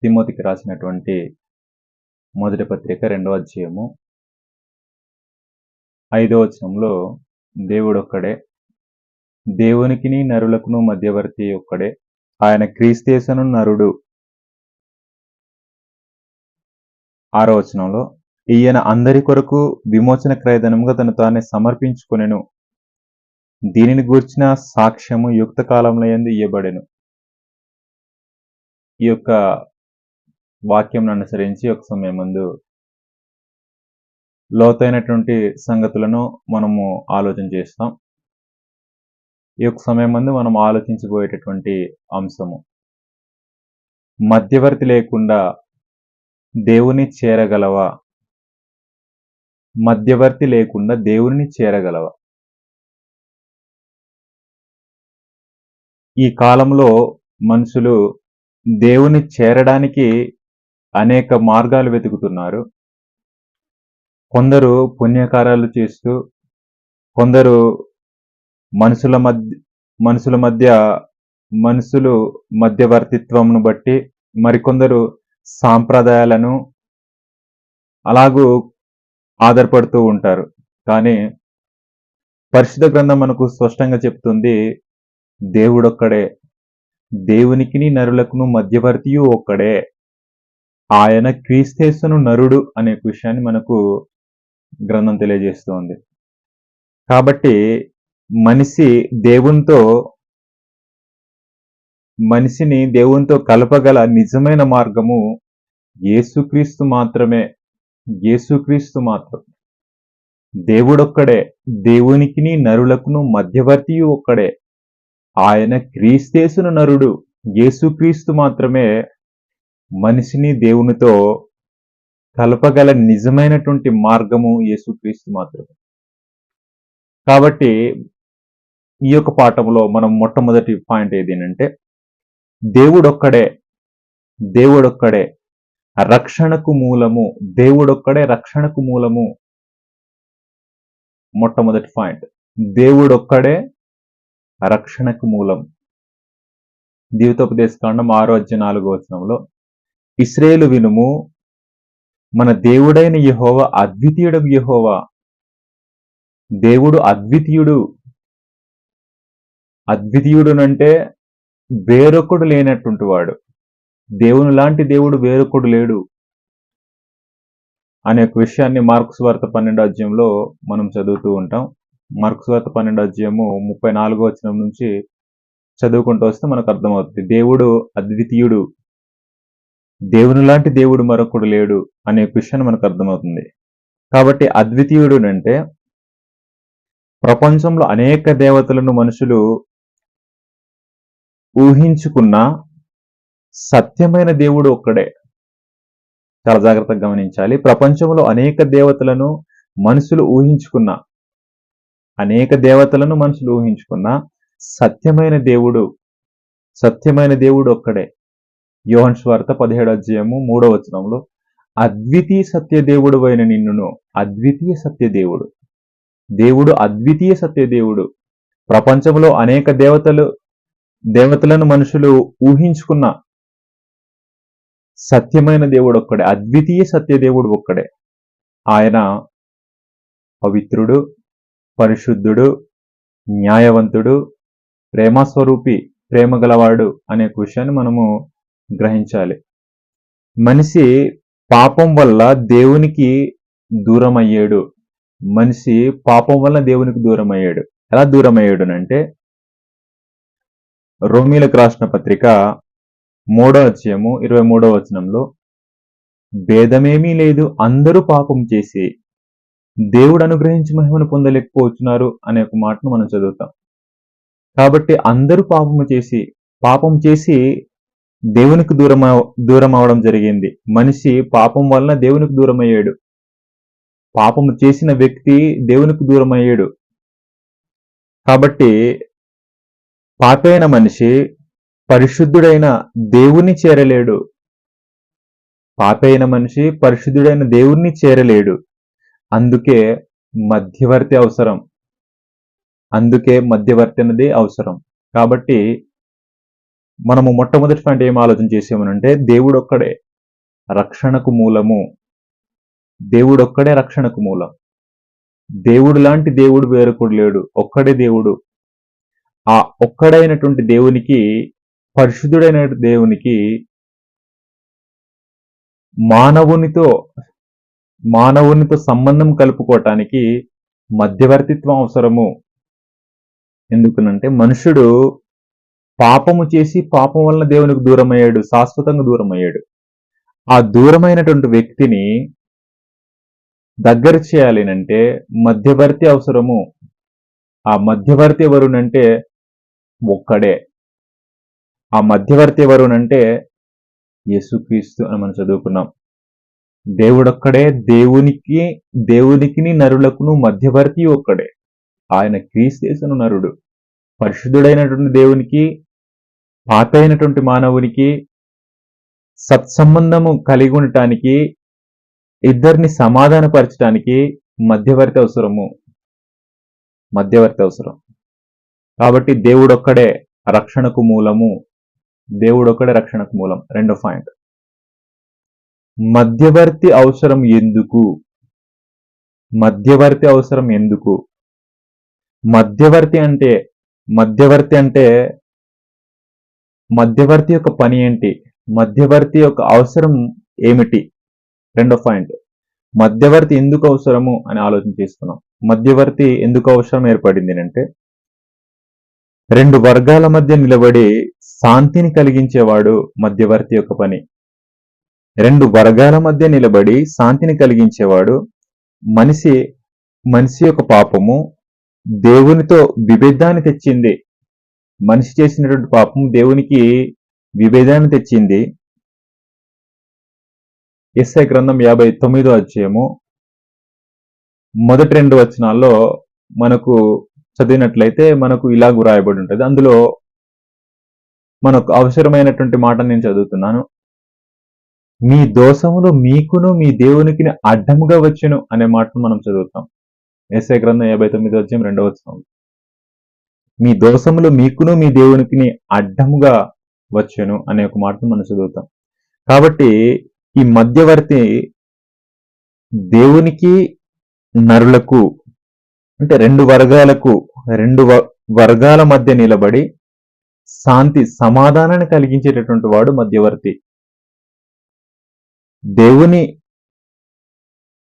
తిమోతికి రాసినటువంటి మొదటి పత్రిక 2వ అధ్యాయము 5వ వచనంలో దేవుడొక్కడే, దేవునికిని నరులకును మధ్యవర్తి ఒక్కడే, ఆయన క్రీస్తేసును నరుడు. 6వ వచనంలో ఈయన అందరి కొరకు విమోచన క్రయధనముగా తను తానే సమర్పించుకొనెను, దీనిని గూర్చిన సాక్ష్యము యుక్త కాలముల యందు ఇయ్యబడెను. ఈ యొక్క వాక్యం అనుసరించి ఒక సమయం ముందు లోతైనటువంటి సంగతులను మనము ఆలోచన చేస్తాం. ఈ యొక్క సమయం ముందు మనం ఆలోచించబోయేటటువంటి అంశము, మధ్యవర్తి లేకుండా దేవుని చేరగలవా? మధ్యవర్తి లేకుండా దేవుని చేరగలవా? ఈ కాలంలో మనుషులు దేవుని చేరడానికి అనేక మార్గాలు వెతుకుతున్నారు. కొందరు పుణ్యకార్యాలు చేస్తూ, కొందరు మనుషులు మధ్యవర్తిత్వంను బట్టి, మరికొందరు సాంప్రదాయాలను అలాగూ ఆధారపడుతూ ఉంటారు. కానీ పరిశుద్ధ గ్రంథం మనకు స్పష్టంగా చెప్తుంది, దేవుడొక్కడే, దేవునికిని నరులకును మధ్యవర్తియు ఒక్కడే, ఆయన క్రీస్తేసును నరుడు అనే విషయాన్ని మనకు గ్రంథం తెలియజేస్తుంది. కాబట్టి మనిషిని దేవునితో కలపగల నిజమైన మార్గము యేసుక్రీస్తు మాత్రమే. యేసుక్రీస్తు మాత్రం. దేవుడొక్కడే, దేవునికిని నరులకును మధ్యవర్తియు ఒక్కడే, ఆయన క్రీస్తేసును నరుడు. యేసుక్రీస్తు మాత్రమే మనిషిని దేవునితో కలపగల నిజమైనటువంటి మార్గము యేసుక్రీస్తు మాత్రమే. కాబట్టి ఈ యొక్క పాఠంలో మనం మొట్టమొదటి పాయింట్ ఏదేనంటే, దేవుడొక్కడే, దేవుడొక్కడే రక్షణకు మూలము. దేవుడొక్కడే రక్షణకు మూలము. మొట్టమొదటి పాయింట్, దేవుడొక్కడే రక్షణకు మూలం. ద్వితోపదేశకాండం 6వ అధ్యాయం 4వ వచనంలో, ఇశ్రాయేలు వినుము, మన దేవుడైన యెహోవా అద్వితీయుడగు యెహోవా. దేవుడు అద్వితీయుడు. అద్వితీయుడునంటే వేరొకడు లేనటువంటి వాడు. దేవుని లాంటి దేవుడు వేరొకడు లేడు అనే ఒక విషయాన్ని మార్కు సువార్త 12వ అధ్యాయంలో మనం చదువుతూ ఉంటాం. మార్కు సువార్త 12వ అధ్యాయము 34వ వచనం నుంచి చదువుకుంటూ వస్తే మనకు అర్థమవుతుంది, దేవుడు అద్వితీయుడు, దేవుని లాంటి దేవుడు మరొకడు లేడు అనే విషయాన్ని మనకు అర్థమవుతుంది. కాబట్టి అద్వితీయుడు అంటే ప్రపంచంలో అనేక దేవతలను మనుషులు ఊహించుకున్న సత్యమైన దేవుడు ఒక్కడే. చాలా జాగ్రత్తగా గమనించాలి. ప్రపంచంలో అనేక దేవతలను మనుషులు ఊహించుకున్న సత్యమైన దేవుడు ఒక్కడే. యోహాను సువార్త 17వ అధ్యాయము 3వ వచనంలో, అద్వితీయ సత్యదేవుడు అయిన నిన్నును. అద్వితీయ సత్యదేవుడు, దేవుడు అద్వితీయ సత్యదేవుడు. ప్రపంచంలో అనేక దేవతలను మనుషులు ఊహించుకున్న సత్యమైన దేవుడు ఒక్కడే, అద్వితీయ సత్యదేవుడు ఒక్కడే. ఆయన పవిత్రుడు, పరిశుద్ధుడు, న్యాయవంతుడు, ప్రేమస్వరూపి, ప్రేమ గలవాడు అనే విషయాన్ని మనము గ్రహించాలి. మనిషి పాపం వల్ల దేవునికి దూరం అయ్యాడు. ఎలా దూరం అయ్యాడునంటే, రోమీలకు రాసిన పత్రిక 3వ అధ్యాయము 23వ వచనంలో, భేదమేమీ లేదు, అందరూ పాపం చేసి దేవుడు అనుగ్రహించి మహిమను పొందలేకపోతున్నారు అనే ఒక మాటను మనం చదువుతాం. కాబట్టి అందరూ పాపం చేసి దేవునికి దూరం అవడం జరిగింది. మనిషి పాపం వలన దేవునికి దూరం అయ్యాడు. పాపము చేసిన వ్యక్తి దేవునికి దూరం అయ్యాడు. కాబట్టి పాపైన మనిషి పరిశుద్ధుడైన దేవుణ్ణి చేరలేడు. అందుకే మధ్యవర్తి అవసరం. కాబట్టి మనము మొట్టమొదటి పాయింట్ ఏం ఆలోచన చేసామనంటే దేవుడు ఒక్కడే రక్షణకు మూలము. దేవుడు ఒక్కడే రక్షణకు మూలం. దేవుడు లాంటి దేవుడు వేరొకడు లేడు, ఒక్కడే దేవుడు. ఆ ఒక్కడైనటువంటి దేవునికి, పరిశుద్ధుడైన దేవునికి మానవునితో సంబంధం కలుపుకోవటానికి మధ్యవర్తిత్వం అవసరము. ఎందుకనంటే మనుషుడు పాపము చేసి పాపం వలన దేవునికి దూరమయ్యాడు, శాశ్వతంగా దూరమయ్యాడు. ఆ దూరమైనటువంటి వ్యక్తిని దగ్గర చేయాలి అంటే మధ్యవర్తి అవసరము. ఆ మధ్యవర్తి ఎవరునంటే ఒక్కడే. ఆ మధ్యవర్తి ఎవరునంటే యేసుక్రీస్తు అని మనం చదువుకున్నాం. దేవుడొక్కడే, దేవునికి నరులకును మధ్యవర్తి ఒక్కడే. ఆయన క్రీస్తు నరుడు. పరిశుద్ధుడైనటువంటి దేవునికి, పాత అయినటువంటి మానవునికి సత్సంబంధము కలిగి ఉండటానికి, ఇద్దరిని సమాధానపరచడానికి మధ్యవర్తి అవసరము. కాబట్టి దేవుడొక్కడే రక్షణకు మూలము. దేవుడొక్కడే రక్షణకు మూలం. రెండో పాయింట్, మధ్యవర్తి అవసరం ఎందుకు? మధ్యవర్తి అవసరం ఎందుకు? మధ్యవర్తి యొక్క పని ఏంటి? మధ్యవర్తి యొక్క అవసరం ఏమిటి? రెండో పాయింట్, మధ్యవర్తి ఎందుకు అవసరము అని ఆలోచన చేస్తున్నాం. మధ్యవర్తి ఎందుకు అవసరం ఏర్పడింది అంటే, రెండు వర్గాల మధ్య నిలబడి శాంతిని కలిగించేవాడు మధ్యవర్తి యొక్క పని. రెండు వర్గాల మధ్య నిలబడి శాంతిని కలిగించేవాడు. మనిషి యొక్క పాపము దేవునితో విభేదాన్ని తెచ్చింది. మనిషి చేసినటువంటి పాపం దేవునికి విభేదాన్ని తెచ్చింది. యెషయా గ్రంథం 59వ అధ్యాయము మొదటి 2 వచనాల్లో మనకు చదివినట్లయితే మనకు ఇలాగ రాయబడి ఉంటుంది. అందులో మనకు అవసరమైనటువంటి మాట నేను చదువుతున్నాను. మీ దోషములు మీకును మీ దేవునికి అడ్డముగా వచ్చెను అనే మాటను మనం చదువుతాం. యెషయా గ్రంథం 59వ అధ్యాయం 2వ వచనం. మీ దోషములు మీకును మీ దేవునికి అడ్డముగా వచ్చెను అనే ఒక మాటను మనం చదువుతాం. కాబట్టి ఈ మధ్యవర్తి దేవునికి నరులకు అంటే రెండు వర్గాల మధ్య నిలబడి శాంతి సమాధానాన్ని కలిగించేటటువంటి వాడు మధ్యవర్తి.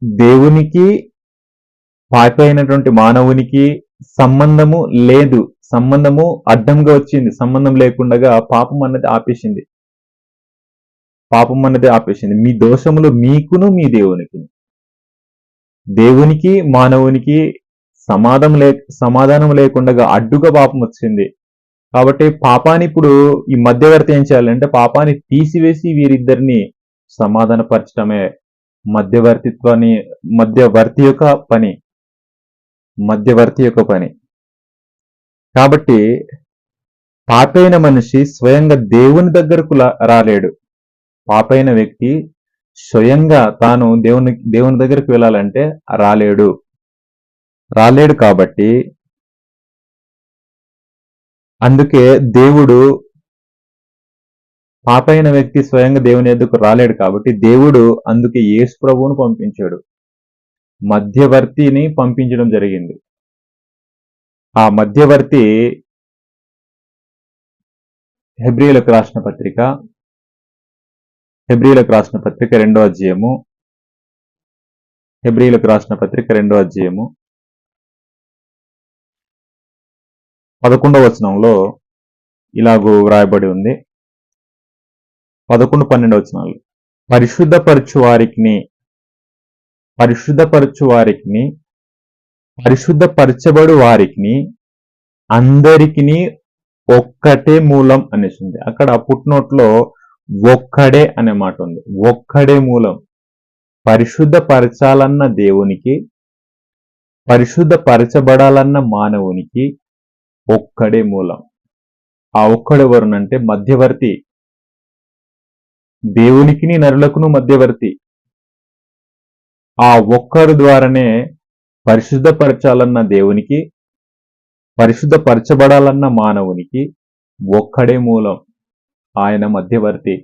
దేవునికి పాపైనటువంటి మానవునికి సంబంధము లేదు. సంబంధము అడ్డంగా వచ్చింది. సంబంధం లేకుండా పాపం అన్నది ఆపేసింది. మీ దోషములు మీకును మీ దేవునికి మానవునికి సమాధానం లేకుండా అడ్డుగా పాపం వచ్చింది. కాబట్టి పాపాన్ని ఇప్పుడు ఈ మధ్యవర్తి ఏం చేయాలంటే పాపాన్ని తీసివేసి వీరిద్దరిని సమాధానపరచడమే మధ్యవర్తి యొక్క పని. కాబట్టి పాపైన మనిషి స్వయంగా దేవుని దగ్గరకు రాలేడు. పాపైన వ్యక్తి స్వయంగా తాను దేవుని దగ్గరికి వెళ్ళాలంటే రాలేడు. కాబట్టి అందుకే దేవుడు పాపైన వ్యక్తి స్వయంగా దేవుని ఎద్దుకు రాలేడు కాబట్టి దేవుడు అందుకే యేసు ప్రభువును పంపించాడు. మధ్యవర్తిని పంపించడం జరిగింది. ఆ మధ్యవర్తి హెబ్రీయులకు రాసిన పత్రిక 2వ అధ్యాయము 11వ వచనంలో ఇలాగూ వ్రాయబడి ఉంది. 11, 12 వచనాలు. పరిశుద్ధపరచబడు వారికి అందరికీ ఒక్కటే మూలం అనేసి ఉంది. అక్కడ పుట్నోట్లో ఒక్కడే అనే మాట ఉంది. ఒక్కడే మూలం. పరిశుద్ధపరచాలన్న దేవునికి, పరిశుద్ధపరచబడాలన్న మానవునికి ఒక్కడే మూలం. ఆ ఒక్కడెవరునంటే మధ్యవర్తి. దేవునికి నరులకును మధ్యవర్తి. ఆ ఒక్కరి ద్వారానే పరిశుద్ధపరచాలన్న దేవునికి, పరిశుద్ధపరచబడాలన్న మానవునికి ఒక్కడే మూలం. ఆయన మధ్యవర్తి.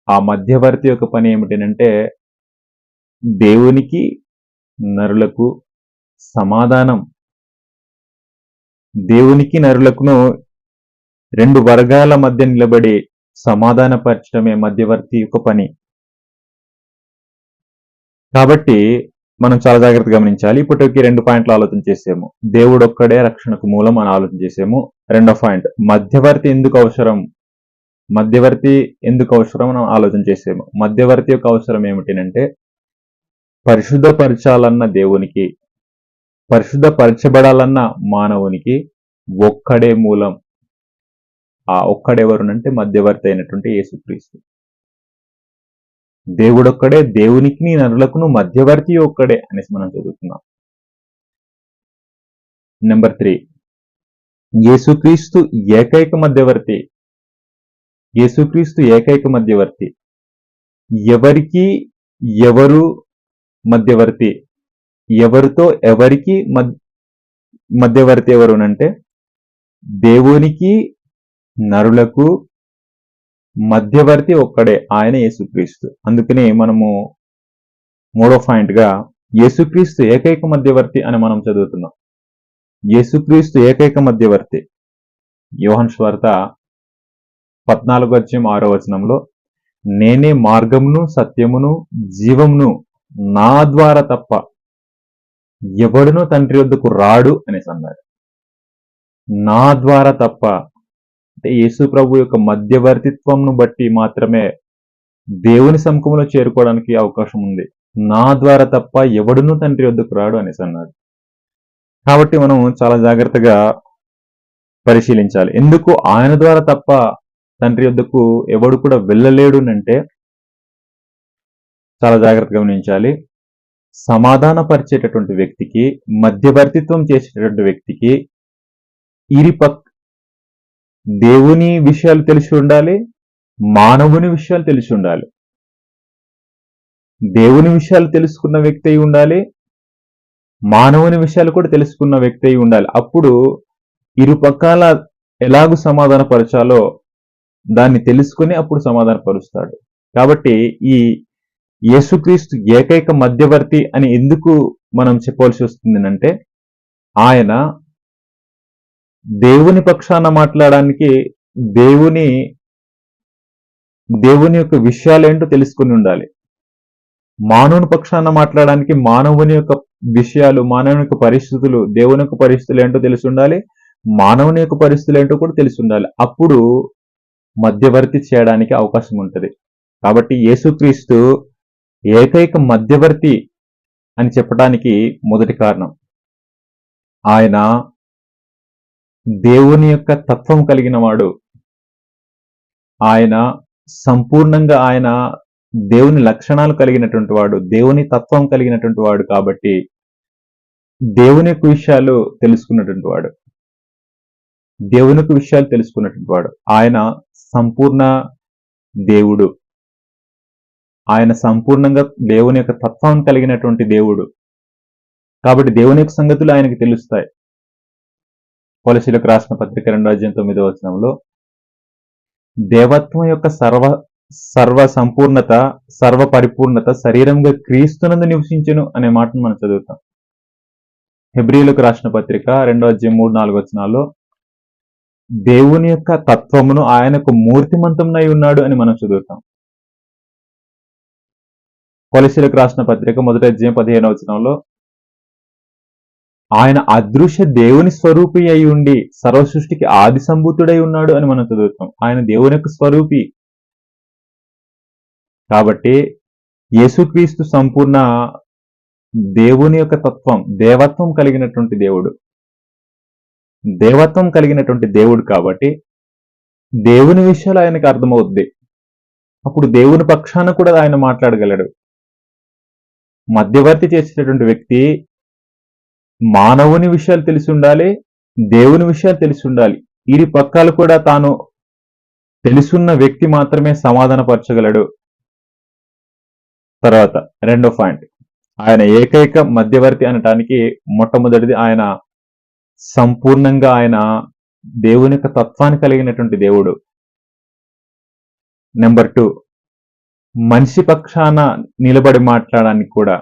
ఆ మధ్యవర్తి యొక్క పని ఏమిటంటే దేవునికి నరులకు సమాధానం, దేవునికి నరులకును రెండు వర్గాల మధ్య నిలబడి సమాధానపరచడమే మధ్యవర్తి యొక్క పని. కాబట్టి మనం చాలా జాగ్రత్తగా గమనించాలి. ఇప్పటికి 2 పాయింట్లు ఆలోచన చేసాము. దేవుడు ఒక్కడే రక్షణకు మూలం అని ఆలోచన చేసాము. రెండో పాయింట్, మధ్యవర్తి ఎందుకు అవసరం? మధ్యవర్తి ఎందుకు అవసరం మనం ఆలోచన చేసాము. మధ్యవర్తి యొక్క అవసరం ఏమిటంటే పరిశుద్ధపరచాలన్న దేవునికి, పరిశుద్ధపరచబడాలన్న మానవునికి ఒక్కడే మూలం. ఆ ఒక్కడెవరునంటే మధ్యవర్తి అయినటువంటి యేసుక్రీస్తు. దేవుడొక్కడే, దేవునికి నరులకును మధ్యవర్తి ఒక్కడే అనేసి మనం చదువుతున్నాం. నెంబర్ 3, యేసుక్రీస్తు ఏకైక మధ్యవర్తి. యేసుక్రీస్తు ఏకైక మధ్యవర్తి. ఎవరికి ఎవరు మధ్యవర్తి? ఎవరితో ఎవరికి మధ్యవర్తి ఎవరునంటే దేవునికి నరులకు మధ్యవర్తి ఒక్కడే, ఆయన యేసుక్రీస్తు. అందుకని మనము 3వ పాయింట్ గా యేసుక్రీస్తు ఏకైక మధ్యవర్తి అని మనం చదువుతున్నాం. యేసుక్రీస్తు ఏకైక మధ్యవర్తి. యోహాను సువార్త 14:6 నేనే మార్గమును సత్యమును జీవమును, నా ద్వారా తప్ప ఎవడునూ తండ్రి వద్దకు రాడు అనేసి అన్నాడు. నా ద్వారా తప్ప అంటే యేసు ప్రభు యొక్క మధ్యవర్తిత్వంను బట్టి మాత్రమే దేవుని సముఖంలో చేరుకోవడానికి అవకాశం ఉంది. నా ద్వారా తప్ప ఎవడునూ తండ్రి వద్దకు రాడు అనేసి అన్నాడు. కాబట్టి మనం చాలా జాగ్రత్తగా పరిశీలించాలి. ఎందుకు ఆయన ద్వారా తప్ప తండ్రి వద్దకు ఎవడు కూడా వెళ్ళలేడు అంటే చాలా జాగ్రత్తగా గమనించాలి. సమాధానపరిచేటటువంటి వ్యక్తికి, మధ్యవర్తిత్వం చేసేటటువంటి వ్యక్తికి దేవుని విషయాలు తెలిసి ఉండాలి, మానవుని విషయాలు తెలిసి ఉండాలి. దేవుని విషయాలు తెలుసుకున్న వ్యక్తి అయి ఉండాలి, మానవుని విషయాలు కూడా తెలుసుకున్న వ్యక్తి అయి ఉండాలి. అప్పుడు ఇరుపక్కల ఎలాగూ సమాధానపరచాలో దాన్ని తెలుసుకుని అప్పుడు సమాధానపరుస్తాడు. కాబట్టి ఈ యేసుక్రీస్తు ఏకైక మధ్యవర్తి అని ఎందుకు మనం చెప్పవలసి వస్తుంది అంటే ఆయన దేవుని పక్షాన మాట్లాడడానికి దేవుని యొక్క విషయాలేంటో తెలుసుకుని ఉండాలి. మానవుని పక్షాన మాట్లాడడానికి మానవుని యొక్క విషయాలు, మానవుని యొక్క పరిస్థితులు, దేవుని యొక్క పరిస్థితులు ఏంటో తెలిసి ఉండాలి, మానవుని యొక్క పరిస్థితులు ఏంటో కూడా తెలిసి ఉండాలి. అప్పుడు మధ్యవర్తి చేయడానికి అవకాశం ఉంటుంది. కాబట్టి యేసుక్రీస్తు ఏకైక మధ్యవర్తి అని చెప్పడానికి మొదటి కారణం, ఆయన దేవుని యొక్క తత్వం కలిగిన వాడు. ఆయన సంపూర్ణంగా ఆయన దేవుని లక్షణాలు కలిగినటువంటి వాడు, దేవుని తత్వం కలిగినటువంటి వాడు. కాబట్టి దేవుని యొక్క విషయాలు తెలుసుకున్నటువంటి వాడు, దేవుని యొక్క విషయాలు తెలుసుకున్నటువంటి వాడు. ఆయన సంపూర్ణ దేవుడు, ఆయన సంపూర్ణంగా దేవుని యొక్క తత్వం కలిగినటువంటి దేవుడు. కాబట్టి దేవుని యొక్క సంగతులు ఆయనకు తెలుస్తాయి. కొలసీలకు రాసిన పత్రిక 2:9 దేవత్వం యొక్క సర్వ సంపూర్ణత, సర్వ పరిపూర్ణత శరీరంగా క్రీస్తునందు నివసించును అనే మాటను మనం చదువుతాం. హెబ్రీయులకు రాసిన పత్రిక 2:3-4 దేవుని యొక్క తత్వమును ఆయనకు మూర్తిమంతమునై ఉన్నాడు అని మనం చదువుతాం. కొలసీలకు రాసిన పత్రిక 1:15 ఆయన అదృశ్య దేవుని స్వరూపి అయి ఉండి సర్వ సృష్టికి ఆది సంభూతుడై ఉన్నాడు అని మనం చదువుతాం. ఆయన దేవుని యొక్క స్వరూపి. కాబట్టి యేసుక్రీస్తు సంపూర్ణ దేవుని యొక్క తత్వం, దేవత్వం కలిగినటువంటి దేవుడు. దేవత్వం కలిగినటువంటి దేవుడు కాబట్టి దేవుని విషయాలు ఆయనకు అర్థమవుద్ది. అప్పుడు దేవుని పక్షాన కూడా ఆయన మాట్లాడగలడు. మధ్యవర్తి చేసేటటువంటి వ్యక్తి మానవుని విషయాలు తెలిసి ఉండాలి, దేవుని విషయాలు తెలిసి ఉండాలి. ఇరు పక్కలు కూడా తాను తెలుసున్న వ్యక్తి మాత్రమే సమాధానపరచగలడు. తర్వాత రెండో పాయింట్, ఆయన ఏకైక మధ్యవర్తి అనటానికి మొట్టమొదటిది ఆయన సంపూర్ణంగా ఆయన దేవుని యొక్క తత్వాన్ని కలిగినటువంటి దేవుడు. నెంబర్ 2, మనిషి పక్షాన నిలబడి మాట్లాడడానికి కూడా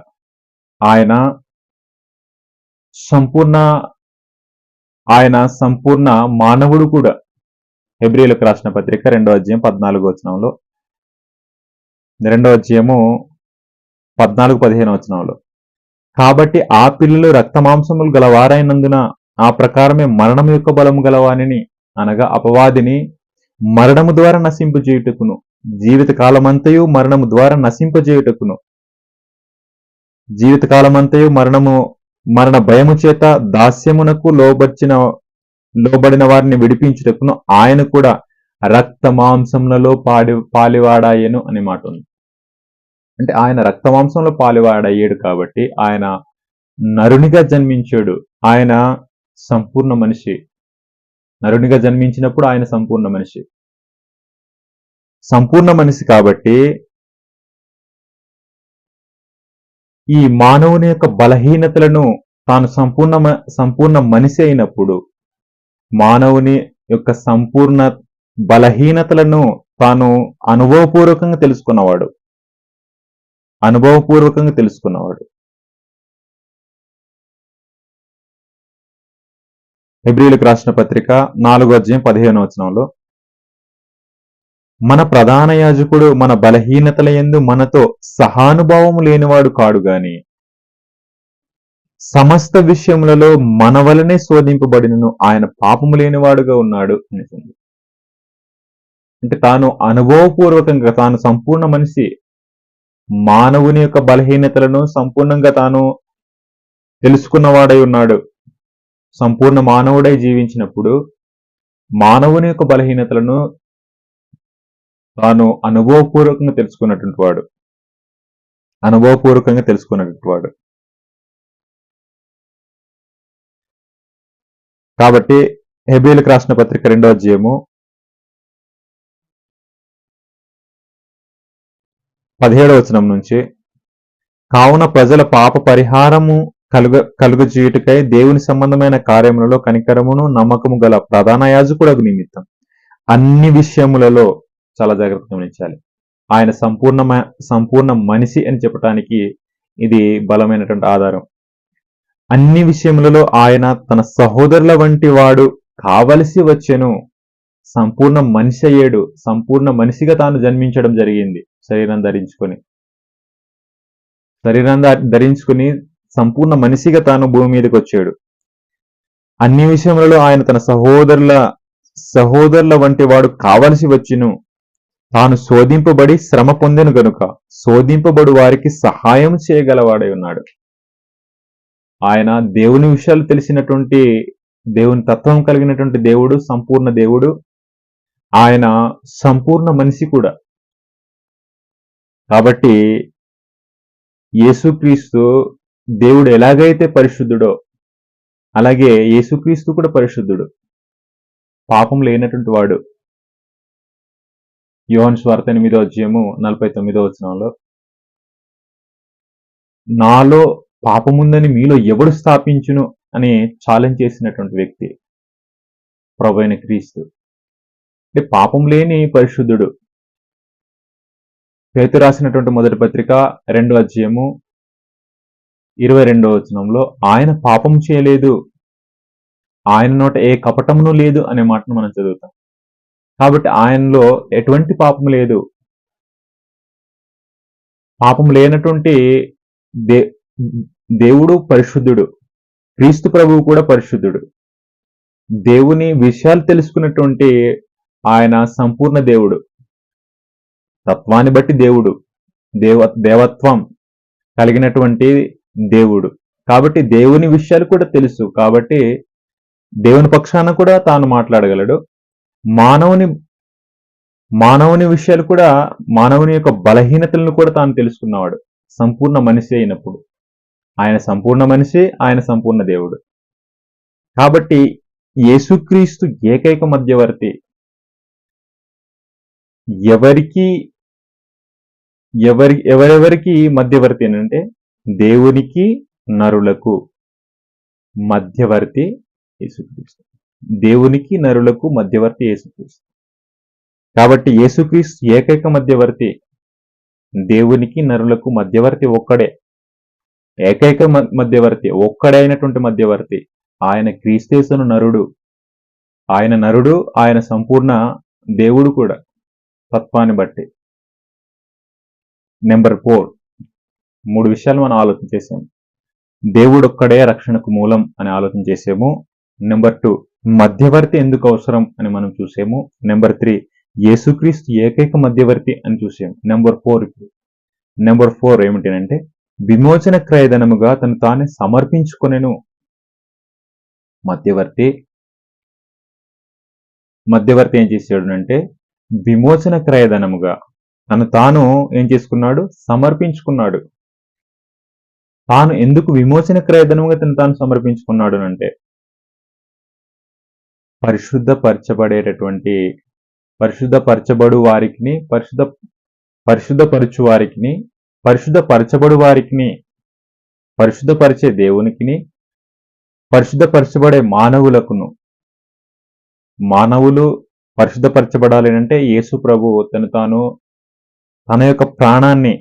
ఆయన సంపూర్ణ ఆయన సంపూర్ణ మానవుడు కూడా. హెబ్రీయులకు రాసిన పత్రిక 2వ అధ్యాయం 14వ వచనంలో, 2వ అధ్యాయము 14-15 వచనంలో, కాబట్టి ఆ పిల్లలు రక్తమాంసములు గలవారైనందున ఆ ప్రకారమే మరణం యొక్క బలము గలవానిని, అనగా అపవాదిని మరణము ద్వారా నశింపజేయుటకును, జీవితకాలమంతయు మరణము ద్వారా నశింపజేయుటకును, జీవితకాలమంతయు మరణ భయము చేత దాస్యమునకు లోబడిన వారిని విడిపించుటకును ఆయన కూడా రక్త మాంసములలో పాలివాడాయను అనే మాట ఉంది. అంటే ఆయన రక్త మాంసంలో పాలివాడయ్యాడు కాబట్టి ఆయన నరునిగా జన్మించాడు. ఆయన సంపూర్ణ మనిషి. నరునిగా జన్మించినప్పుడు ఆయన సంపూర్ణ మనిషి. సంపూర్ణ మనిషి కాబట్టి ఈ మానవుని యొక్క బలహీనతలను తాను సంపూర్ణ మనిషి అయినప్పుడు మానవుని యొక్క సంపూర్ణ బలహీనతలను తాను అనుభవపూర్వకంగా తెలుసుకున్నవాడు. హెబ్రీయులకు రాసిన పత్రిక 4వ అధ్యాయం 15వ వచనంలో, మన ప్రధాన యాజకుడు మన బలహీనతల యందు మనతో సహానుభావము లేనివాడు కాడు గాని సమస్త విషయములలో మన వలనే శోధింపబడినను ఆయన పాపము లేనివాడుగా ఉన్నాడు అనిసింది. అంటే తాను అనుభవపూర్వకంగా, తాను సంపూర్ణ మనిషి, మానవుని యొక్క బలహీనతలను సంపూర్ణంగా తాను తెలుసుకున్నవాడై ఉన్నాడు. సంపూర్ణ మానవుడై జీవించినప్పుడు మానవుని యొక్క బలహీనతలను తాను అనుభవపూర్వకంగా తెలుసుకున్నటువంటి వాడు. కాబట్టి హెబ్రీయులకు రాసిన పత్రిక 2వ అధ్యాయము 17వ వచనం నుంచి, కావున ప్రజల పాప పరిహారము కలుగజేయుటకై దేవుని సంబంధమైన కార్యములలో కనికరమును నమ్మకము గల ప్రధాన యాజకుడగు నిమిత్తం అన్ని విషయములలో చాలా జాగ్రత్తగా గమనించాలి. ఆయన సంపూర్ణ మనిషి అని చెప్పడానికి ఇది బలమైనటువంటి ఆధారం. అన్ని విషయములలో ఆయన తన సహోదరుల వంటి వాడు కావలసి వచ్చెను. సంపూర్ణ మనిషి అయ్యాడు. సంపూర్ణ మనిషిగా తాను జన్మించడం జరిగింది. శరీరం ధరించుకుని సంపూర్ణ మనిషిగా తాను భూమి మీదకి వచ్చాడు. అన్ని విషయములలో ఆయన తన సహోదరుల వంటి వాడు కావలసి వచ్చును. తాను శోధింపబడి శ్రమ పొందెను గనుక శోధింపబడు వారికి సహాయం చేయగలవాడై ఉన్నాడు. ఆయన దేవుని విషయాలు తెలిసినటువంటి, దేవుని తత్వం కలిగినటువంటి దేవుడు, సంపూర్ణ దేవుడు. ఆయన సంపూర్ణ మనిషి కూడా. కాబట్టి యేసుక్రీస్తు దేవుడు ఎలాగైతే పరిశుద్ధుడో అలాగే యేసుక్రీస్తు కూడా పరిశుద్ధుడు, పాపం లేనటువంటి వాడు. యోహాను సువార్త 8వ అధ్యాయము 49వ వచనంలో, నాలో పాపముందని మీలో ఎవడు స్థాపించును అని ఛాలెంజ్ చేసినటువంటి వ్యక్తి ప్రభు అయిన క్రీస్తు. అంటే పాపం లేని పరిశుద్ధుడు. పేతురు రాసినటువంటి మొదటి పత్రిక 2వ అధ్యాయము 22వ వచనంలో, ఆయన పాపం చేయలేదు, ఆయన నోట ఏ కపటమును లేదు అనే మాటను మనం చదువుతాం. కాబట్టి ఆయనలో ఎటువంటి పాపం లేదు. పాపం లేనటువంటి దేవుడు పరిశుద్ధుడు. క్రీస్తు ప్రభువు కూడా పరిశుద్ధుడు. దేవుని విషయాలు తెలుసుకున్నటువంటి ఆయన సంపూర్ణ దేవుడు. తత్వాన్ని బట్టి దేవుడు, దేవత్వం కలిగినటువంటి దేవుడు. కాబట్టి దేవుని విషయాలు కూడా తెలుసు. కాబట్టి దేవుని పక్షాన కూడా తాను మాట్లాడగలడు. మానవుని విషయాలు కూడా, మానవుని యొక్క బలహీనతలను కూడా తాను తెలుసుకున్నవాడు సంపూర్ణ మనిషి అయినప్పుడు. ఆయన సంపూర్ణ మనిషి, ఆయన సంపూర్ణ దేవుడు. కాబట్టి యేసుక్రీస్తు ఏకైక మధ్యవర్తి. ఎవరెవరికి మధ్యవర్తి అంటే దేవునికి నరులకు మధ్యవర్తి యేసుక్రీస్తు. దేవునికి నరులకు మధ్యవర్తి యేసుక్రీస్తు. కాబట్టి యేసుక్రీస్తు ఏకైక మధ్యవర్తి. దేవునికి నరులకు మధ్యవర్తి ఒక్కడే. ఏకైక మధ్యవర్తి, ఒక్కడే అయినటువంటి మధ్యవర్తి. ఆయన క్రీస్తేసును నరుడు. ఆయన నరుడు, ఆయన సంపూర్ణ దేవుడు కూడా తత్వాన్ని బట్టి. నెంబర్ 4, 3 విషయాలు మనం ఆలోచన చేసాము. దేవుడొక్కడే రక్షణకు మూలం అని ఆలోచన చేసాము. నెంబర్ 2, మధ్యవర్తి ఎందుకు అవసరం అని మనం చూసాము. నెంబర్ 3, యేసుక్రీస్తు ఏకైక మధ్యవర్తి అని చూసాము. నెంబర్ 4 ఏమిటంటే విమోచన క్రయధనముగా తను తానే సమర్పించుకొనెను. మధ్యవర్తి ఏం చేశాడు అంటే విమోచన క్రయధనముగా తను తాను ఏం చేసుకున్నాడు, సమర్పించుకున్నాడు. తాను ఎందుకు విమోచన క్రయధనముగా తను తాను సమర్పించుకున్నాడు అంటే పరిశుద్ధపరచబడు వారికి, పరిశుద్ధపరచు వారికి, పరిశుద్ధపరచబడు వారికి, పరిశుద్ధపరిచే దేవునికి, పరిశుద్ధపరచబడే మానవులు పరిశుద్ధపరచబడాలి అంటే యేసు ప్రభు తన యొక్క ప్రాణాన్ని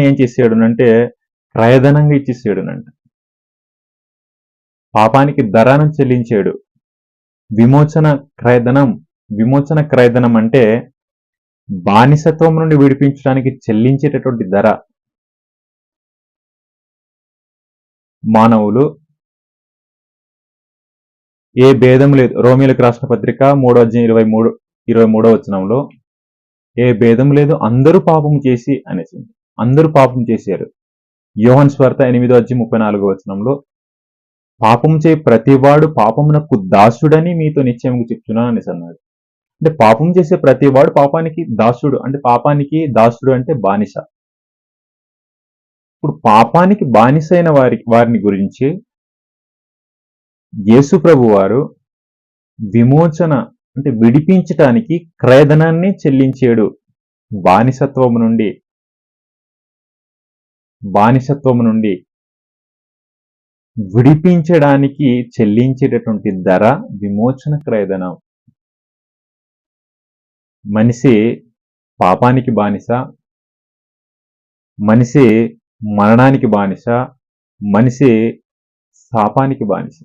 ఏం చేసాడు అంటే క్రయధనంగా ఇచ్చేసాడునంట. పాపానికి ధరాన్ని చెల్లించాడు. విమోచన క్రయధనం అంటే బానిసత్వం నుండి విడిపించడానికి చెల్లించేటటువంటి ధర. మానవులు ఏ భేదం లేదు. రోమీలకు రాసిన పత్రిక 3:23 ఏ భేదం లేదు, అందరూ పాపం చేసి అనేసి, అందరూ పాపం చేశారు. యోహాను సువార్త 8:34 పాపం చేయి ప్రతివాడు పాపమునకు దాసుడని మీతో నిశ్చయంగా చెప్తున్నాను అనేసి అన్నాడు. అంటే పాపం చేసే ప్రతివాడు పాపానికి దాసుడు. అంటే పాపానికి దాసుడు అంటే బానిస. ఇప్పుడు పాపానికి బానిసైన వారిని గురించి యేసు ప్రభు వారు విమోచన అంటే విడిపించటానికి క్రయధనాన్ని చెల్లించాడు. బానిసత్వము నుండి విడిపించడానికి చెల్లించేటటువంటి ధర విమోచన క్రయధనం. మనిషి పాపానికి బానిస, మనిషి మరణానికి బానిస, మనిషి శాపానికి బానిస.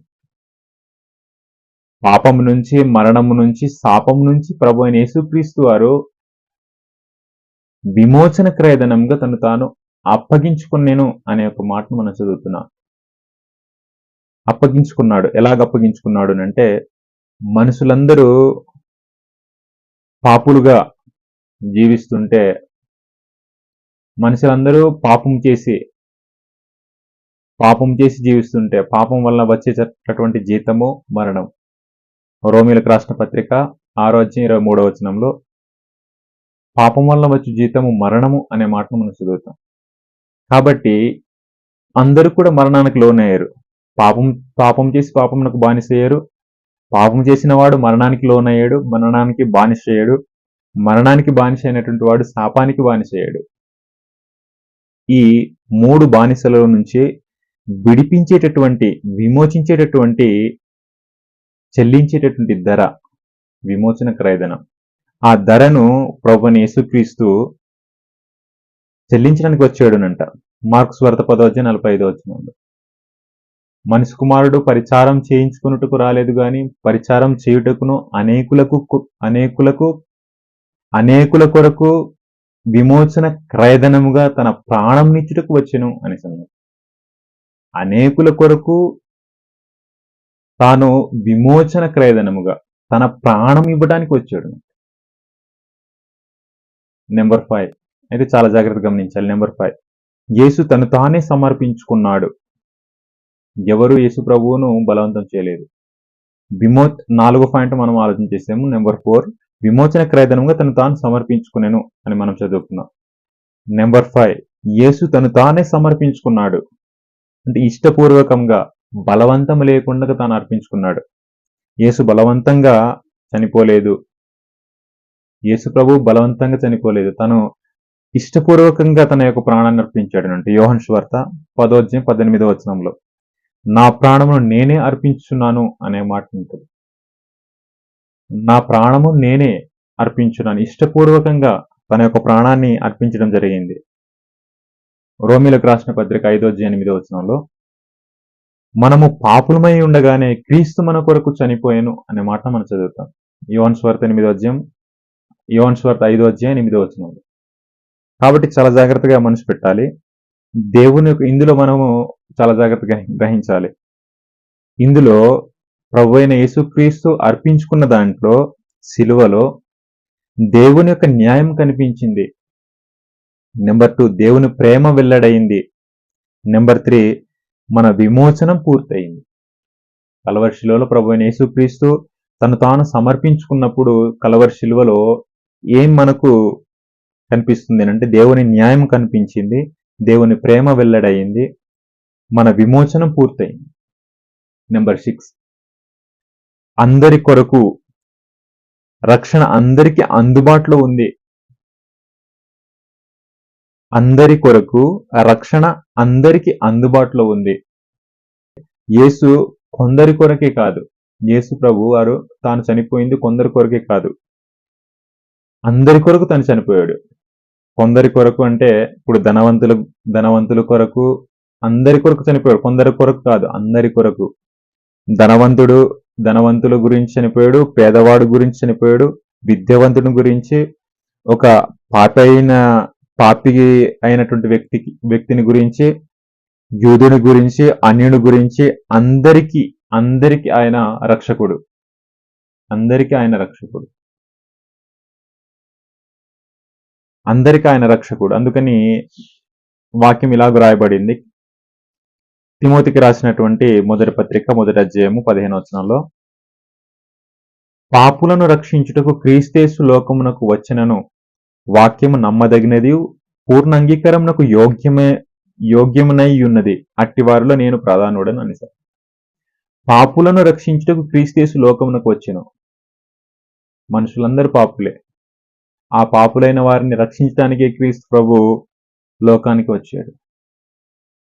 పాపము నుంచి, మరణము నుంచి, శాపం నుంచి ప్రభు అయిన యేసుక్రీస్తు వారు విమోచన క్రయధనంగా తను తాను అప్పగించుకునేను అనే ఒక మాటను మనం చదువుతున్నాం. అప్పగించుకున్నాడు. ఎలాగ అప్పగించుకున్నాడు అంటే మనుషులందరూ పాపులుగా జీవిస్తుంటే, మనుషులందరూ పాపం చేసి జీవిస్తుంటే పాపం వలన వచ్చేటటువంటి జీతము మరణం. రోమీలకు రాసిన పత్రిక 6:23 పాపం వల్ల వచ్చే జీతము మరణము అనే మాటను మనం చదువుతాం. కాబట్టి అందరూ కూడా మరణానికి లోనయ్యారు. పాపం చేసి పాపమునకు బానిసయ్యారు. పాపం చేసిన వాడు మరణానికి లోనయ్యాడు, మరణానికి బానిసయ్యాడు. మరణానికి బానిస అయినటువంటి వాడు శాపానికి బానిసయ్యాడు. ఈ 3 బానిసల నుంచి విడిపించేటటువంటి, విమోచించేటటువంటి, చెల్లించేటటువంటి ధర విమోచన క్రయధనం. ఆ ధరను ప్రభువైన యేసుక్రీస్తు చెల్లించడానికి వచ్చాడునంట. మార్కు సువార్త 10:45 మనిషి కుమారుడు పరిచారం చేయించుకున్నట్టుకు రాలేదు గాని పరిచారం చేయుటకును అనేకుల కొరకు విమోచన క్రయధనముగా తన ప్రాణం నిచ్చుటకు వచ్చెను అనేసి అన్నాడు. అనేకుల కొరకు తాను విమోచన క్రయధనముగా తన ప్రాణం ఇవ్వడానికి వచ్చాడు. నెంబర్ 5 అయితే చాలా జాగ్రత్తగా గమనించాలి. నెంబర్ 5 యేసు తను తానే సమర్పించుకున్నాడు. ఎవరు యేసు ప్రభువును బలవంతం చేయలేదు. 4వ పాయింట్ మనం ఆలోచన చేసాము. నెంబర్ 4 విమోచన క్రయధనంగా తను తాను సమర్పించుకునేను అని మనం చదువుకున్నాం. నెంబర్ 5 యేసు తను తానే సమర్పించుకున్నాడు. అంటే ఇష్టపూర్వకంగా, బలవంతం లేకుండా తాను అర్పించుకున్నాడు. యేసు బలవంతంగా చనిపోలేదు. యేసు ప్రభు బలవంతంగా చనిపోలేదు. తను ఇష్టపూర్వకంగా తన యొక్క ప్రాణాన్ని అర్పించాడు. అంటే యోహాను సువార్త 10:18 నా ప్రాణమును నేనే అర్పించున్నాను అనే మాట ఉంటుంది. నా ప్రాణము నేనే అర్పించున్నాను. ఇష్టపూర్వకంగా తన యొక్క ప్రాణాన్ని అర్పించడం జరిగింది. రోమీలకు రాసిన పత్రిక 5:8 మనము పాపులమై ఉండగానే క్రీస్తు మన కొరకు చనిపోయాను అనే మాట మనం చదువుతాం. యోహాను సువార్త 5:8. కాబట్టి చాలా జాగ్రత్తగా మనసు పెట్టాలి. దేవుని ఇందులో మనము చాలా జాగ్రత్తగా గ్రహించాలి. ఇందులో ప్రభువైన యేసుక్రీస్తు అర్పించుకున్న దాంట్లో సిలువలో దేవుని యొక్క న్యాయం కనిపించింది. నెంబర్ 2 దేవుని ప్రేమ వెల్లడైంది. నెంబర్ 3 మన విమోచనం పూర్తయింది. కలవరి శిలువలో ప్రభువైన యేసుక్రీస్తు తను తాను సమర్పించుకున్నప్పుడు కలవరి శిలువలో ఏం మనకు కనిపిస్తుంది అంటే దేవుని న్యాయం కనిపించింది, దేవుని ప్రేమ వెల్లడైంది, మన విమోచనం పూర్తయింది. నెంబర్ 6 అందరి కొరకు రక్షణ అందరికి అందుబాటులో ఉంది. అందరి కొరకు రక్షణ అందరికి అందుబాటులో ఉంది. యేసు కొందరి కొరకే కాదు. యేసు ప్రభు వారు తాను చనిపోయింది కొందరి కొరకే కాదు, అందరి కొరకు తను చనిపోయాడు. కొందరి కొరకు అంటే ఇప్పుడు ధనవంతుల కొరకు అందరి కొరకు చనిపోయాడు, కొందరి కొరకు కాదు, అందరి కొరకు. ధనవంతుల గురించి చనిపోయాడు, పేదవాడు గురించి చనిపోయాడు, విద్యావంతుని గురించి, ఒక పాపి అయినటువంటి వ్యక్తిని గురించి, యూదుని గురించి, అన్యుని గురించి, అందరికి ఆయన రక్షకుడు. అందరికి ఆయన రక్షకుడు. అందరికి ఆయన రక్షకుడు. అందుకని వాక్యం ఇలాగ రాయబడింది. తిమోతికి రాసినటువంటి మొదటి పత్రిక 1:15 పాపులను రక్షించుటకు క్రీస్తేసు లోకమునకు వచ్చినను వాక్యము నమ్మదగినది, పూర్ణ అంగీకారమునకు యోగ్యమునై ఉన్నది. అట్టి వారిలో నేను ప్రధానుడను అని సార్. పాపులను రక్షించుటకు క్రీస్తేసు లోకమునకు వచ్చెను. మనుషులందరూ పాపులే. ఆ పాపులైన వారిని రక్షించడానికే క్రీస్తు ప్రభు లోకానికి వచ్చాడు.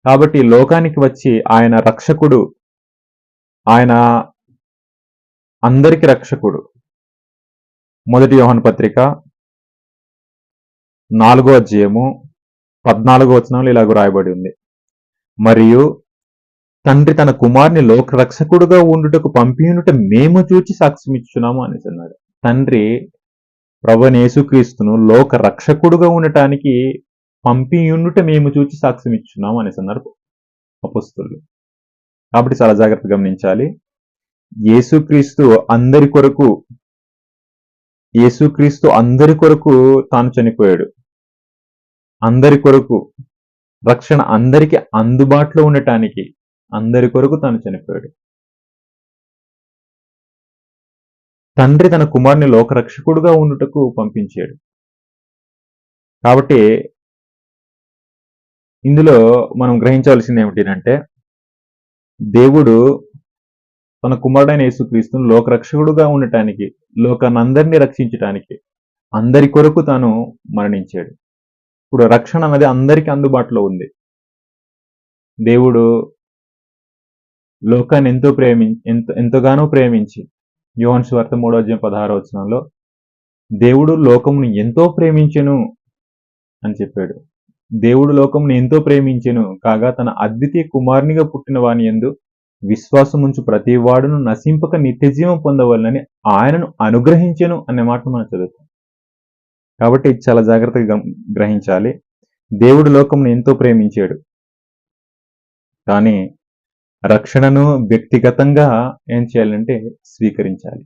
కాబట్టి లోకానికి వచ్చి ఆయన రక్షకుడు, ఆయన అందరికి రక్షకుడు. 1 యోహాను పత్రిక 4:14 ఇలాగ రాయబడి ఉంది. మరియు తండ్రి తన కుమారుని లోక రక్షకుడుగా ఉండుటకు పంపియునుట మేము చూచి సాక్ష్యం ఇచ్చున్నాము అని అన్నాడు. తండ్రి ప్రభువైన యేసుక్రీస్తును లోక రక్షకుడుగా ఉండటానికి పంపియుండుట మేము చూచి సాక్ష్యం ఇచ్చున్నాము అని అన్నారు అపొస్తలులు. కాబట్టి చాలా జాగ్రత్తగా గమనించాలి. యేసుక్రీస్తు అందరి కొరకు తాను చనిపోయాడు. అందరి కొరకు రక్షణ అందరికి అందుబాటులో ఉండటానికి అందరి కొరకు తాను చనిపోయాడు. తండ్రి తన కుమారుని లోకరక్షకుడుగా ఉండుటకు పంపించాడు. కాబట్టి ఇందులో మనం గ్రహించవలసింది ఏమిటంటే దేవుడు తన కుమారుడైన యేసుక్రీస్తును లోకరక్షకుడుగా ఉండటానికి, లోకానందరినీ రక్షించటానికి అందరి కొరకు తాను మరణించాడు. ఇప్పుడు రక్షణ అనేది అందరికీ అందుబాటులో ఉంది. దేవుడు లోకాన్ని ఎంతగానో ప్రేమించి యోహాను సువార్త 3:16 దేవుడు లోకమును ఎంతో ప్రేమించెను అని చెప్పాడు. దేవుడు లోకమును ఎంతో ప్రేమించెను కాగా తన అద్వితీయ కుమారునిగా పుట్టిన వాని యందు విశ్వాసముంచు ప్రతి వాడును నశింపక నిత్యజీవం పొందవలనని ఆయనను అనుగ్రహించెను అనే మాట మనం చదువుతాం. కాబట్టి చాలా జాగ్రత్తగా గ్రహించాలి. దేవుడు లోకమును ఎంతో ప్రేమించాడు, కానీ రక్షణను వ్యక్తిగతంగా ఏం చేయాలంటే స్వీకరించాలి.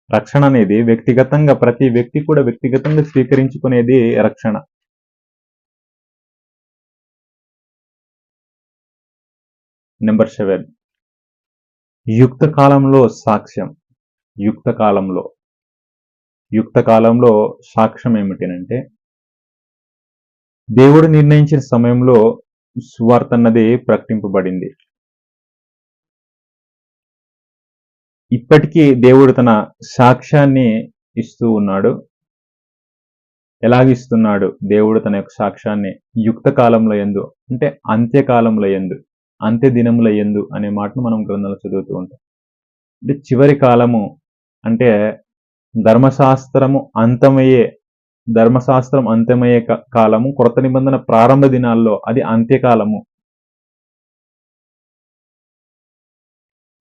రక్షణ అనేది వ్యక్తిగతంగా ప్రతి వ్యక్తి కూడా వ్యక్తిగతంగా స్వీకరించుకునేది రక్షణ. నెంబర్ 7 యుక్త కాలంలో సాక్ష్యం. యుక్త కాలంలో సాక్ష్యం ఏమిటంటే దేవుడు నిర్ణయించిన సమయంలో సువార్త అన్నది ప్రకటింపబడింది. ఇప్పటికీ దేవుడు తన సాక్ష్యాన్ని ఇస్తూ ఉన్నాడు. ఎలాగిస్తున్నాడు దేవుడు తన యొక్క సాక్ష్యాన్ని? యుక్త కాలంలో యందు అంటే అంత్యకాలంలో యందు, అంత్య దినముల యందు అనే మాటను మనం గ్రంథంలో చదువుతూ ఉంటాం. అంటే చివరి కాలము, అంటే ధర్మశాస్త్రం అంతమయ్యే కాలము, క్రొత్త నిబంధన ప్రారంభ దినాల్లో అది అంత్యకాలము.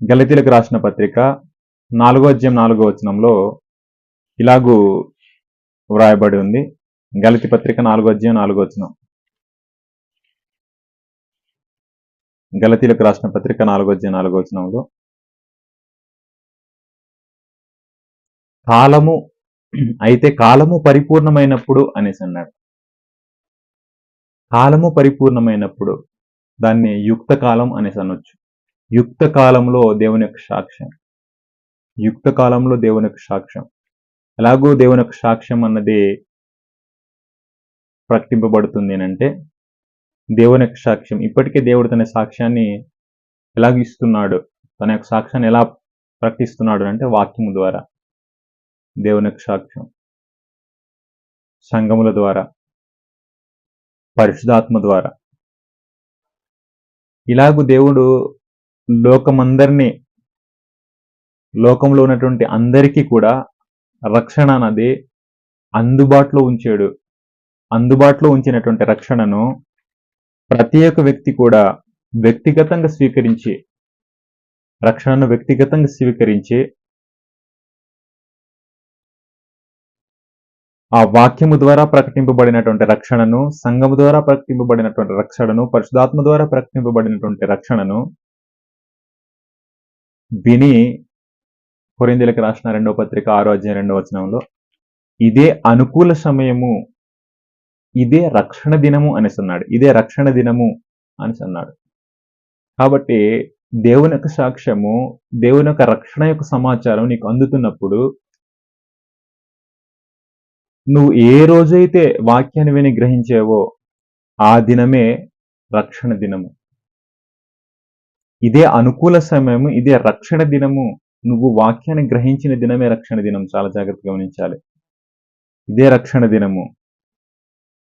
గలతీలకు రాసిన పత్రిక 4వ అధ్యాయం 4వ వచనంలో ఇలాగూ వ్రాయబడి ఉంది. గలతీ పత్రిక 4వ అధ్యాయం 4వ వచనం. గలతీలకు రాసిన పత్రిక 4వ అధ్యాయం 4వ వచనంలో కాలము పరిపూర్ణమైనప్పుడు అనేసి అన్నాడు. కాలము పరిపూర్ణమైనప్పుడు దాన్ని యుక్త కాలం అనేసి అనొచ్చు. యుక్త కాలంలో దేవుని యొక్క సాక్ష్యం. యుక్త కాలంలో దేవుని యొక్క సాక్ష్యం. ఎలాగూ దేవుని యొక్క సాక్ష్యం అన్నది ప్రకటింపబడుతుంది అంటే, దేవుని యొక్క సాక్ష్యం ఇప్పటికే దేవుడు తన సాక్ష్యాన్ని ఎలాగ ఇస్తున్నాడు, తన యొక్క సాక్ష్యాన్ని ఎలా ప్రకటిస్తున్నాడు అంటే వాక్యము ద్వారా, దేవుని యొక్క సాక్ష్యం సంఘముల ద్వారా, పరిశుద్ధాత్మ ద్వారా. ఇలాగూ దేవుడు లోకంలో ఉన్నటువంటి అందరికీ కూడా రక్షణ అన్నది అందుబాటులో ఉంచాడు. అందుబాటులో ఉంచినటువంటి రక్షణను ప్రతి ఒక్క వ్యక్తి కూడా వ్యక్తిగతంగా స్వీకరించి, రక్షణను వ్యక్తిగతంగా స్వీకరించి ఆ వాక్యము ద్వారా ప్రకటింపబడినటువంటి రక్షణను, సంఘము ద్వారా ప్రకటింపబడినటువంటి రక్షణను, పరిశుద్ధాత్మ ద్వారా ప్రకటింపబడినటువంటి రక్షణను విని, కొరింథీయులకు రాసిన 2వ పత్రిక 6వ అధ్యాయం 2వ వచనంలో ఇదే అనుకూల సమయము, ఇదే రక్షణ దినము అనేసి అన్నాడు. ఇదే రక్షణ దినము అనేసి అన్నాడు. కాబట్టి దేవుని యొక్క సాక్ష్యము, దేవుని యొక్క రక్షణ యొక్క సమాచారం నీకు అందుతున్నప్పుడు, నువ్వు ఏ రోజైతే వాక్యాన్ని విని గ్రహించావో ఆ దినమే రక్షణ దినము. ఇదే అనుకూల సమయము, ఇదే రక్షణ దినము. నువ్వు వాక్యాన్ని గ్రహించిన దినమే రక్షణ దినం. చాలా జాగ్రత్తగా గమనించాలి. ఇదే రక్షణ దినము,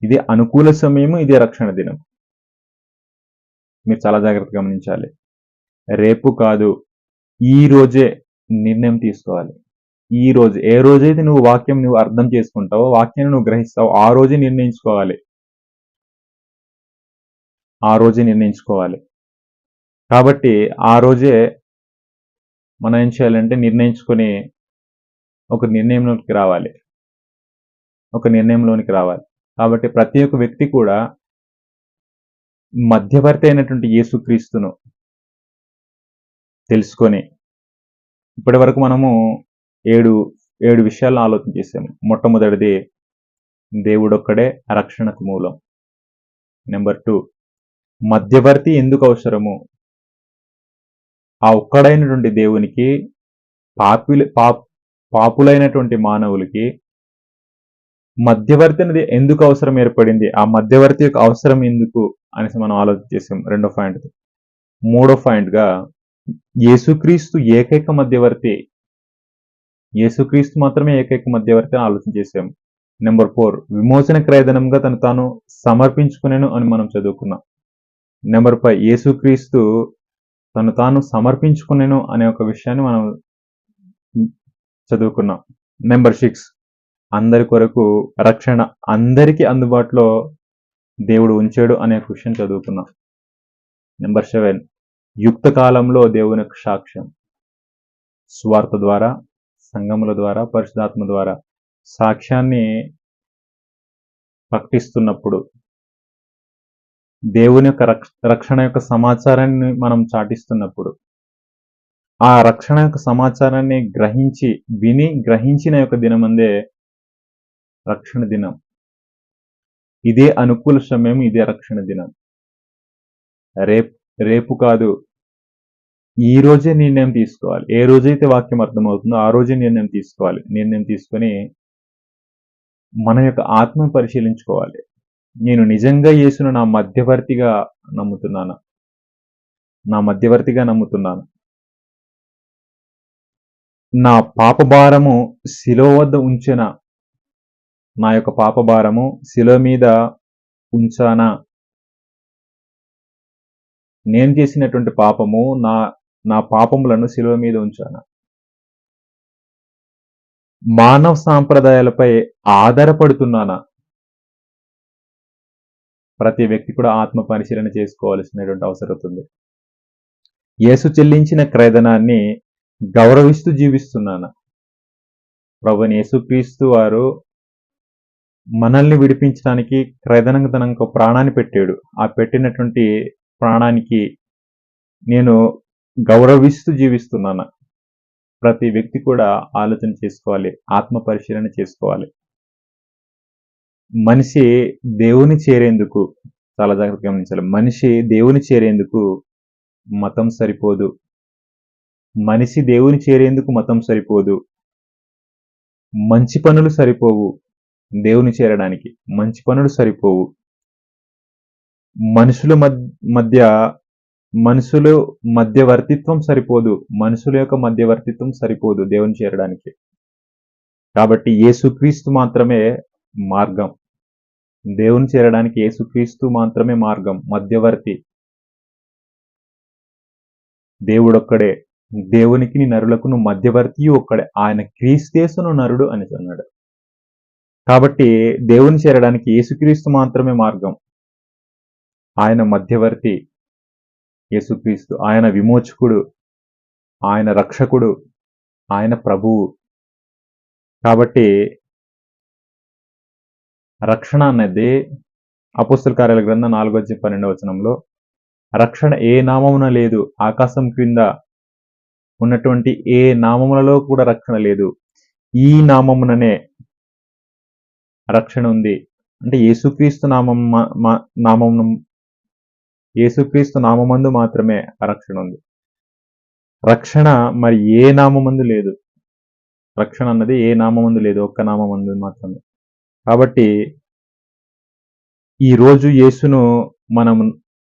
ఇదే అనుకూల సమయము, ఇదే రక్షణ దినం. మీరు చాలా జాగ్రత్తగా గమనించాలి. రేపు కాదు, ఈ రోజే నిర్ణయం తీసుకోవాలి. ఈ రోజు, ఏ రోజైతే నువ్వు వాక్యం నువ్వు అర్థం చేసుకుంటావో, వాక్యాన్ని నువ్వు గ్రహిస్తావో ఆ రోజే నిర్ణయించుకోవాలి. ఆ రోజే నిర్ణయించుకోవాలి. కాబట్టి ఆ రోజే మనం ఏం చేయాలంటే నిర్ణయించుకొని ఒక నిర్ణయంలోనికి రావాలి. కాబట్టి ప్రతి ఒక్క వ్యక్తి కూడా మధ్యవర్తి అయినటువంటి యేసుక్రీస్తును తెలుసుకొని, ఇప్పటి వరకు మనము 7 విషయాలను ఆలోచన చేసాము. మొట్టమొదటిది, దేవుడొక్కడే రక్షణకు మూలం. నెంబర్ 2, మధ్యవర్తి ఎందుకు అవసరము? ఆ ఒక్కడైనటువంటి దేవునికి పాపులైనటువంటి మానవులకి మధ్యవర్తి అనేది ఎందుకు అవసరం ఏర్పడింది? ఆ మధ్యవర్తి యొక్క అవసరం ఎందుకు అనేసి మనం ఆలోచన చేసాం. 2వ పాయింట్. 3వ పాయింట్గా, యేసుక్రీస్తు ఏకైక మధ్యవర్తి. యేసుక్రీస్తు మాత్రమే ఏకైక మధ్యవర్తి అని ఆలోచన చేసాం. నెంబర్ 4, విమోచన క్రయధనంగా తను తాను సమర్పించుకునేను అని మనం చదువుకున్నాం. నెంబర్ 5, యేసుక్రీస్తు తను తాను సమర్పించుకునేను అనే ఒక విషయాన్ని మనం చదువుకున్నాం. నెంబర్ 6, అందరి కొరకు రక్షణ అందరికీ అందుబాటులో దేవుడు ఉంచాడు అనే విషయం చదువుకున్నాం. నెంబర్ 7, యుక్త కాలంలో దేవుని యొక్క సాక్ష్యం. స్వార్థ ద్వారా, సంఘముల ద్వారా, పరిశుద్ధాత్మ ద్వారా సాక్ష్యాన్ని ప్రకటిస్తున్నప్పుడు, దేవుని యొక్క రక్షణ యొక్క సమాచారాన్ని మనం చాటిస్తున్నప్పుడు, ఆ రక్షణ యొక్క సమాచారాన్ని గ్రహించిన యొక్క దినమందే రక్షణ దినం. ఇదే అనుకూల సమయం, ఇదే రక్షణ దినం. రేపు కాదు, ఈ రోజే నిర్ణయం తీసుకోవాలి. ఏ రోజైతే వాక్యం అర్థమవుతుందో ఆ రోజే నిర్ణయం తీసుకోవాలి. నిర్ణయం తీసుకొని మన యొక్క ఆత్మను పరిశీలించుకోవాలి. నేను నిజంగా యేసును నా మధ్యవర్తిగా నమ్ముతున్నాను. నా పాప భారము శిలువ వద్ద ఉంచెనా? నా యొక్క పాప భారము శిలువ మీద ఉంచానా? నేను చేసినటువంటి పాపము, నా పాపములను శిలువ మీద ఉంచానా? మానవ సాంప్రదాయాలపై ఆధారపడుతున్నానా? ప్రతి వ్యక్తి కూడా ఆత్మ పరిశీలన చేసుకోవాల్సినటువంటి అవసరం ఉంది. యేసు చెల్లించిన క్రయధనాన్ని గౌరవిస్తూ జీవిస్తున్నానా? ప్రభువైన యేసుక్రీస్తు వారు మనల్ని విడిపించడానికి క్రయధనంగా తన యొక్క ప్రాణాన్ని పెట్టాడు. ఆ పెట్టినటువంటి ప్రాణానికి నేను గౌరవిస్తూ జీవిస్తున్నానా? ప్రతి వ్యక్తి కూడా ఆలోచన చేసుకోవాలి. ఆత్మ పరిశీలన చేసుకోవాలి. మనిషి దేవుని చేరేందుకు చాలా జాగ్రత్తగా గమనించాలి. మనిషి దేవుని చేరేందుకు మతం సరిపోదు. మనిషి దేవుని చేరేందుకు మతం సరిపోదు. మంచి పనులు సరిపోవు. దేవుని చేరడానికి మంచి పనులు సరిపోవు. మనుషుల మధ్య మనుషులు మధ్యవర్తిత్వం సరిపోదు. మనుషుల యొక్క మధ్యవర్తిత్వం సరిపోదు దేవుని చేరడానికి. కాబట్టి యేసుక్రీస్తు మాత్రమే మార్గం. దేవుని చేరడానికి యేసుక్రీస్తు మాత్రమే మార్గం, మధ్యవర్తి. దేవుడొక్కడే. దేవునికి నరులకును మధ్యవర్తి ఒక్కడే. ఆయన క్రీస్తేసును నరుడు అని అన్నాడు. కాబట్టి దేవుని చేరడానికి యేసుక్రీస్తు మాత్రమే మార్గం. ఆయన మధ్యవర్తి యేసుక్రీస్తు. ఆయన విమోచకుడు, ఆయన రక్షకుడు, ఆయన ప్రభువు. కాబట్టి రక్షణ అన్నది అపోస్తల కార్యాల గ్రంథం 4:12 రక్షణ ఏ నామమున లేదు. ఆకాశం క్రింద ఉన్నటువంటి ఏ నామములలో కూడా రక్షణ లేదు. ఈ నామముననే రక్షణ ఉంది. అంటే యేసుక్రీస్తు యేసుక్రీస్తు నామమందు మాత్రమే రక్షణ ఉంది. రక్షణ మరి ఏ నామమందు లేదు. రక్షణ అన్నది ఏ నామమందు లేదు, ఒక్క నామమందు మాత్రమే. కాబట్టి ఈ రోజు యేసును మనం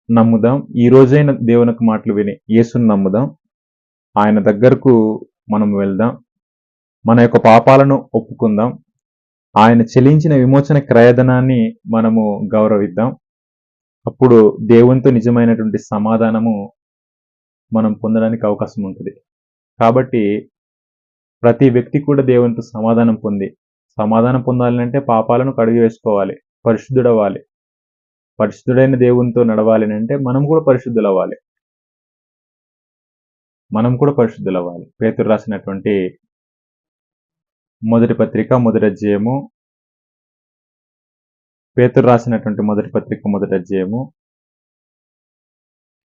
నమ్ముదాం. ఈ రోజైన దేవునికి మాటలు విని యేసును నమ్ముదాం. ఆయన దగ్గరకు మనం వెళ్దాం. మన యొక్క పాపాలను ఒప్పుకుందాం. ఆయన చెల్లించిన విమోచన క్రయధనాన్ని మనము గౌరవిద్దాం. అప్పుడు దేవునితో నిజమైనటువంటి సమాధానము మనం పొందడానికి అవకాశం ఉంటుంది. కాబట్టి ప్రతి వ్యక్తి కూడా దేవునితో సమాధానం పొందాలంటే పాపాలను కడిగి వేసుకోవాలి, పరిశుద్ధుడవ్వాలి. పరిశుద్ధుడైన దేవునితో నడవాలి అంటే మనం కూడా పరిశుద్ధులవ్వాలి. పేతురు రాసినటువంటి మొదటి పత్రిక మొదటి అధ్యాయము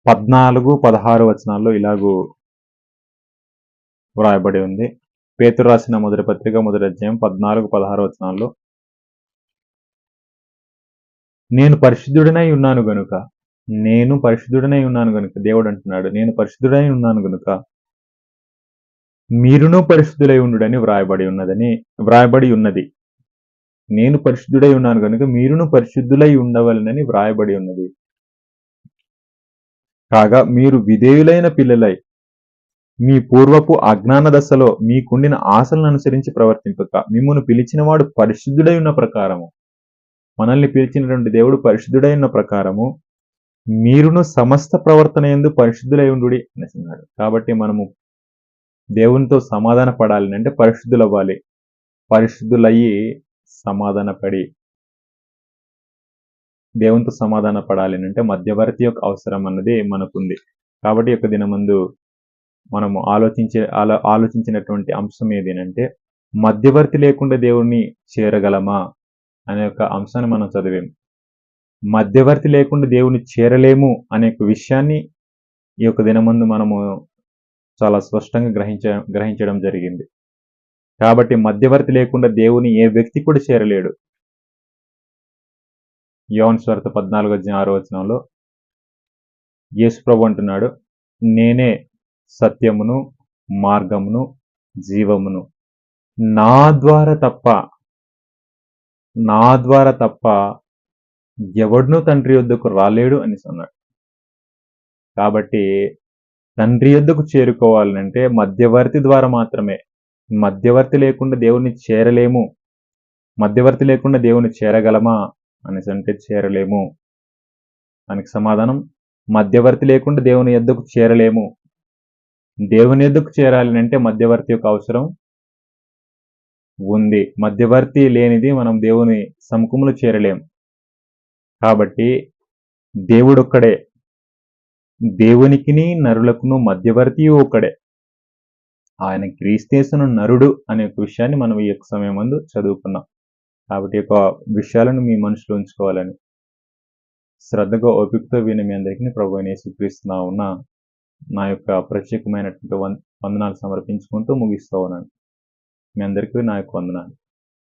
14-16 ఇలాగూ వ్రాయబడి ఉంది. పేతురు రాసిన మొదటి పత్రిక మొదటి అధ్యాయం 14-16 నేను పరిశుద్ధుడనై ఉన్నాను గనుక దేవుడు అంటున్నాడు, నేను పరిశుద్ధుడై ఉన్నాను గనుక మీరును పరిశుద్ధులై ఉండుడని వ్రాయబడి ఉన్నది. నేను పరిశుద్ధుడై ఉన్నాను గనుక మీరును పరిశుద్ధులై ఉండవలనని వ్రాయబడి ఉన్నది. కాగా మీరు విధేయులైన పిల్లలై మీ పూర్వపు అజ్ఞాన దశలో మీకుండిన ఆశలను అనుసరించి ప్రవర్తింపక మిమ్మును పిలిచినవాడు పరిశుద్ధుడై ఉన్న ప్రకారము, మనల్ని పిలిచినటువంటి దేవుడు పరిశుద్ధుడై ఉన్న ప్రకారము మీరును సమస్త ప్రవర్తన యందు పరిశుద్ధులై ఉండుడి అని అన్నాడు. కాబట్టి మనము దేవునితో సమాధాన పడాలి అంటే పరిశుద్ధులవ్వాలి. పరిశుద్ధులయ్యి సమాధానపడి దేవునితో సమాధాన పడాలి అంటే మధ్యవర్తి యొక్క అవసరం అన్నది మనకుంది. కాబట్టి ఒక దినమందు మనము ఆలోచించినటువంటి అంశం ఏదేనంటే మధ్యవర్తి లేకుండా దేవుణ్ణి చేరగలమా అనే ఒక అంశాన్ని మనం చదివాము. మధ్యవర్తి లేకుండా దేవుని చేరలేము అనే విషయాన్ని ఈ యొక్క దినమందు మనము చాలా స్పష్టంగా గ్రహించడం జరిగింది. కాబట్టి మధ్యవర్తి లేకుండా దేవుని ఏ వ్యక్తి కూడా చేరలేడు. యోహాను సువార్త 14:6 యేసు ప్రభు అంటున్నాడు, నేనే సత్యమును మార్గమును జీవమును, నా ద్వారా తప్ప ఎవడునూ తండ్రి యొద్దకు రాలేడు అని అన్నాడు. కాబట్టి తండ్రి యొద్దకు చేరుకోవాలంటే మధ్యవర్తి ద్వారా మాత్రమే. మధ్యవర్తి లేకుండా దేవుని చేరలేము. మధ్యవర్తి లేకుండా దేవుని చేరగలమా అనేసి అంటే చేరలేము. దానికి సమాధానం మధ్యవర్తి లేకుండా దేవుని యొద్దకు చేరలేము. దేవుని యొద్దకు చేరాలి అంటే మధ్యవర్తి యొక్క అవసరం ఉంది. మధ్యవర్తి లేనిది మనం దేవుని సముఖంలో చేరలేం. కాబట్టి దేవుడొక్కడే. దేవునికిని, నరులకును మధ్యవర్తియు ఒక్కడే. ఆయన క్రీస్తేసును నరుడు అనే ఒక విషయాన్ని మనం ఈ యొక్క సమయమందు చదువుకున్నాం. కాబట్టి ఈ యొక్క విషయాలను మీ మనసులో ఉంచుకోవాలని శ్రద్ధగా ఓపికతో విని మీ అందరికీ ప్రభువైన యేసుక్రీస్తు నామమున నా యొక్క ప్రత్యేకమైనటువంటి వందనాలు సమర్పించుకుంటూ ముగిస్తూ ఉన్నాను. మీ అందరికీ నా యొక్క వందనాలు.